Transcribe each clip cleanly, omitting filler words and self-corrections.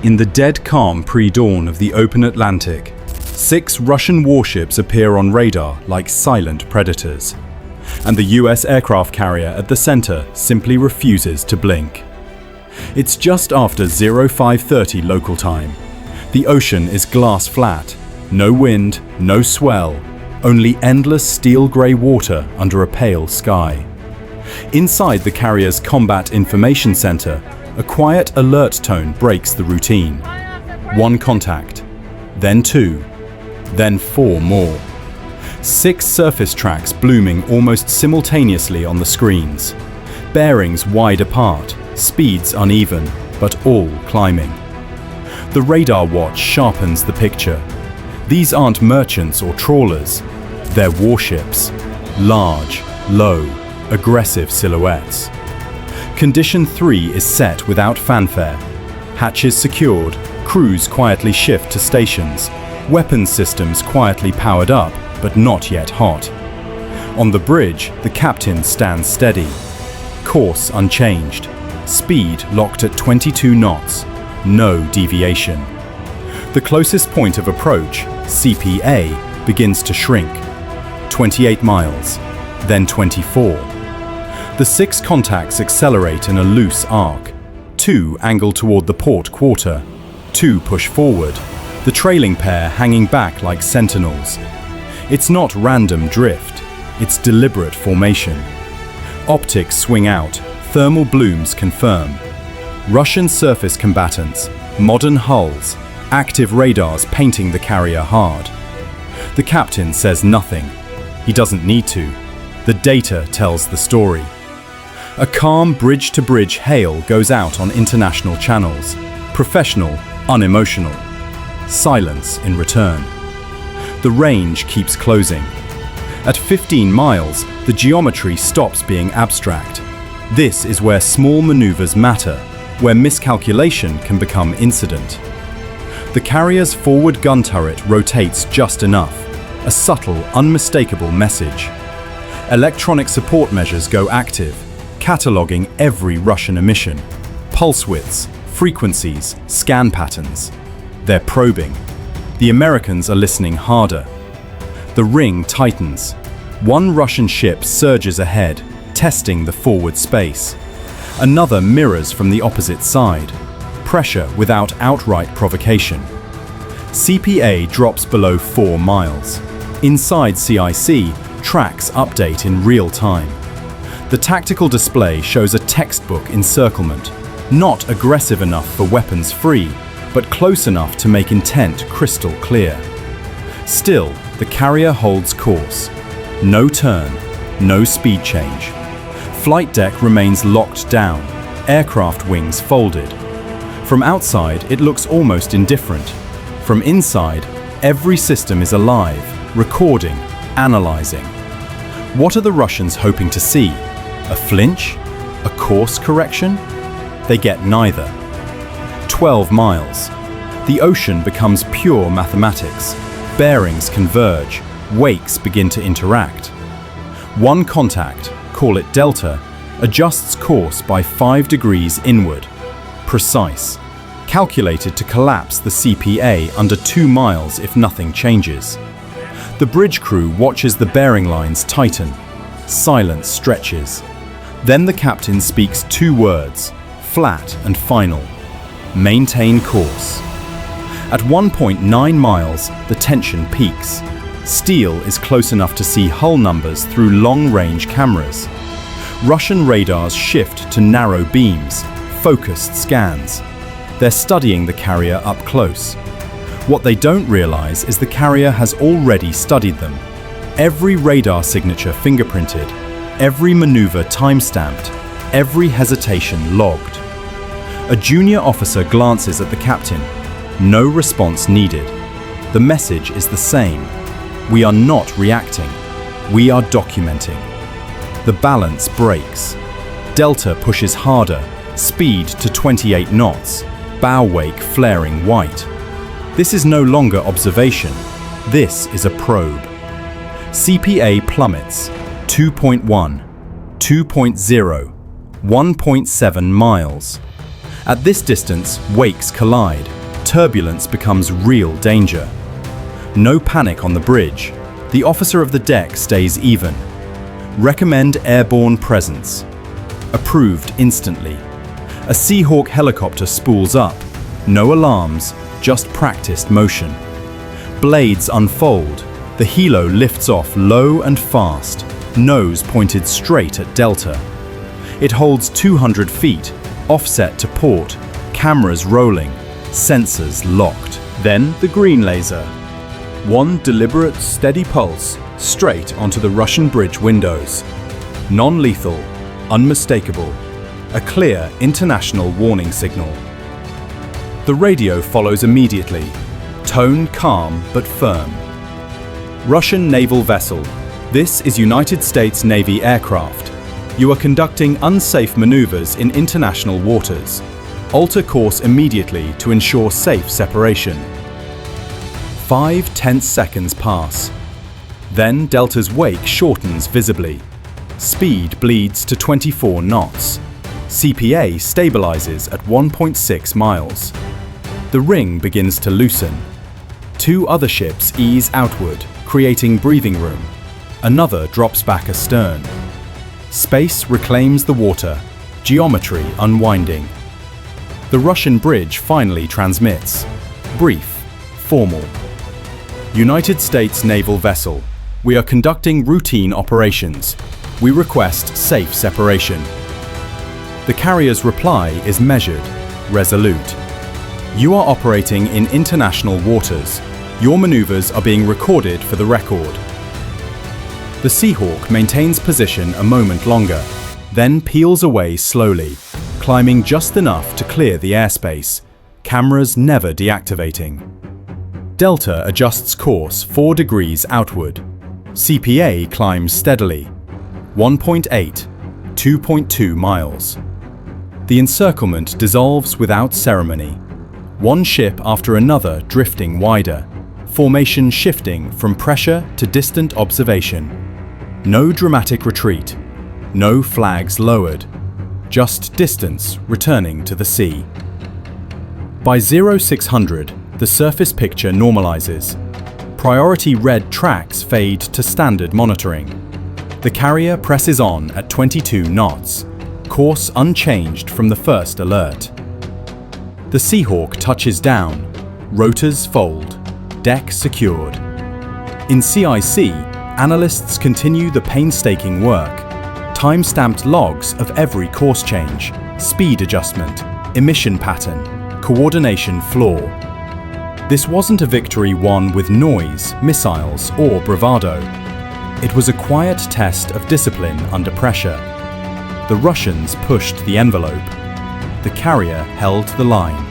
In the dead calm pre-dawn of the open Atlantic, 6 Russian warships appear on radar like silent predators, and the US aircraft carrier at the center simply refuses to blink. It's just after 0530 local time. The ocean is glass flat, no wind, no swell, only endless steel-grey water under a pale sky. Inside the carrier's Combat Information Center, a quiet alert tone breaks the routine. 1 contact, then 2, then 4 more. 6 surface tracks blooming almost simultaneously on the screens. Bearings wide apart, speeds uneven, but all climbing. The radar watch sharpens the picture. These aren't merchants or trawlers, they're warships. Large, low, aggressive silhouettes. Condition 3 is set without fanfare. Hatches secured, crews quietly shift to stations, weapons systems quietly powered up, but not yet hot. On the bridge, the captain stands steady. Course unchanged. Speed locked at 22 knots. No deviation. The closest point of approach, CPA, begins to shrink. 28 miles, then 24. The 6 contacts accelerate in a loose arc. 2 angle toward the port quarter. 2 push forward, the trailing pair hanging back like sentinels. It's not random drift, it's deliberate formation. Optics swing out, thermal blooms confirm. Russian surface combatants, modern hulls, active radars painting the carrier hard. The captain says nothing. He doesn't need to. The data tells the story. A calm bridge-to-bridge hail goes out on international channels. Professional, unemotional. Silence in return. The range keeps closing. At 15 miles, the geometry stops being abstract. This is where small maneuvers matter, where miscalculation can become incident. The carrier's forward gun turret rotates just enough, a subtle, unmistakable message. Electronic support measures go active, cataloging every Russian emission. Pulse widths, frequencies, scan patterns. They're probing. The Americans are listening harder. The ring tightens. 1 Russian ship surges ahead, testing the forward space. Another mirrors from the opposite side. Pressure without outright provocation. CPA drops below 4 miles. Inside CIC, tracks update in real time. The tactical display shows a textbook encirclement, not aggressive enough for weapons free, but close enough to make intent crystal clear. Still, the carrier holds course. No turn, no speed change. Flight deck remains locked down, aircraft wings folded. From outside, it looks almost indifferent. From inside, every system is alive, recording, analyzing. What are the Russians hoping to see? A flinch? A course correction? They get neither. 12 miles. The ocean becomes pure mathematics. Bearings converge, wakes begin to interact. 1 contact, call it delta, adjusts course by 5 degrees inward. Precise. Calculated to collapse the CPA under 2 miles if nothing changes. The bridge crew watches the bearing lines tighten. Silence stretches. Then the captain speaks 2 words, flat and final. Maintain course. At 1.9 miles, the tension peaks. Steel is close enough to see hull numbers through long-range cameras. Russian radars shift to narrow beams, focused scans. They're studying the carrier up close. What they don't realize is the carrier has already studied them. Every radar signature fingerprinted, every maneuver time-stamped, every hesitation logged. A junior officer glances at the captain. No response needed. The message is the same. We are not reacting. We are documenting. The balance breaks. Delta pushes harder, speed to 28 knots, bow wake flaring white. This is no longer observation. This is a probe. CPA plummets. 2.1, 2.0, 1.7 miles. At this distance, wakes collide. turbulence becomes real danger. No panic on the bridge. The officer of the deck stays even. Recommend airborne presence. Approved instantly. A Seahawk helicopter spools up. No alarms, just practiced motion. Blades unfold. The helo lifts off low and fast, nose pointed straight at Delta. It holds 200 feet, offset to port, cameras rolling, sensors locked. Then the green laser. One deliberate, steady pulse, straight onto the Russian bridge windows. Non-lethal, unmistakable. A clear international warning signal. The radio follows immediately. Tone calm but firm. Russian naval vessel. This is United States Navy aircraft. You are conducting unsafe maneuvers in international waters. Alter course immediately to ensure safe separation. 5 tense seconds pass. Then Delta's wake shortens visibly. Speed bleeds to 24 knots. CPA stabilizes at 1.6 miles. The ring begins to loosen. 2 other ships ease outward, creating breathing room. Another drops back astern. Space reclaims the water, geometry unwinding. The Russian bridge finally transmits. Brief, formal. United States naval vessel. We are conducting routine operations. We request safe separation. The carrier's reply is measured, resolute. You are operating in international waters. Your maneuvers are being recorded for the record. The Seahawk maintains position a moment longer, then peels away slowly, climbing just enough to clear the airspace, cameras never deactivating. Delta adjusts course 4 degrees outward. CPA climbs steadily. 1.8, 2.2 miles. The encirclement dissolves without ceremony. One ship after another drifting wider, formation shifting from pressure to distant observation. No dramatic retreat, no flags lowered, just distance returning to the sea. By 0600, the surface picture normalizes. Priority red tracks fade to standard monitoring. The carrier presses on at 22 knots, course unchanged from the first alert. The Seahawk touches down, rotors fold, deck secured. In CIC, analysts continue the painstaking work, time-stamped logs of every course change, speed adjustment, emission pattern, coordination flaw. This wasn't a victory won with noise, missiles, or bravado. It was a quiet test of discipline under pressure. The Russians pushed the envelope. The carrier held the line.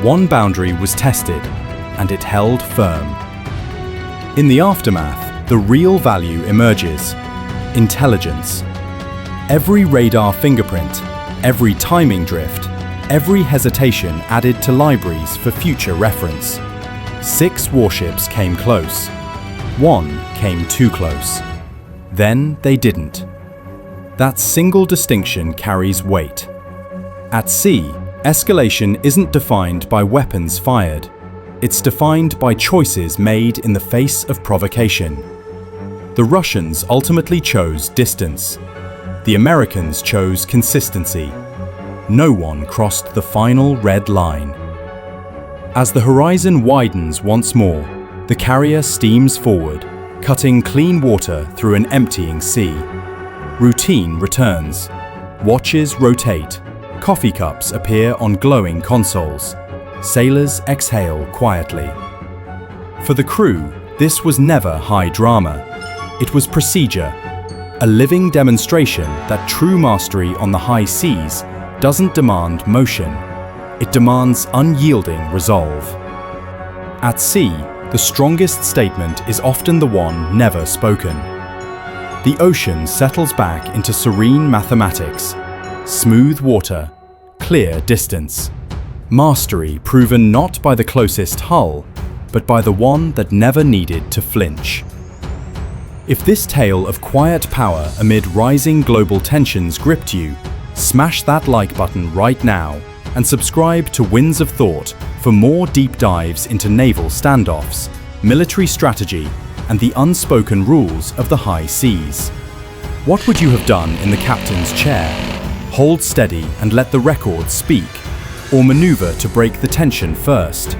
One boundary was tested, and it held firm. In the aftermath, the real value emerges: intelligence. Every radar fingerprint, every timing drift, every hesitation added to libraries for future reference. 6 warships came close. 1 came too close. Then they didn't. That single distinction carries weight. At sea, escalation isn't defined by weapons fired. It's defined by choices made in the face of provocation. The Russians ultimately chose distance. The Americans chose consistency. No one crossed the final red line. As the horizon widens once more, the carrier steams forward, cutting clean water through an emptying sea. Routine returns. Watches rotate. Coffee cups appear on glowing consoles. Sailors exhale quietly. For the crew, this was never high drama. It was procedure, a living demonstration that true mastery on the high seas doesn't demand motion. It demands unyielding resolve. At sea, the strongest statement is often the one never spoken. The ocean settles back into serene mathematics, smooth water, clear distance. Mastery proven not by the closest hull, but by the one that never needed to flinch. If this tale of quiet power amid rising global tensions gripped you, smash that like button right now and subscribe to Winds of Thought for more deep dives into naval standoffs, military strategy, and the unspoken rules of the high seas. What would you have done in the captain's chair? Hold steady and let the records speak, or maneuver to break the tension first?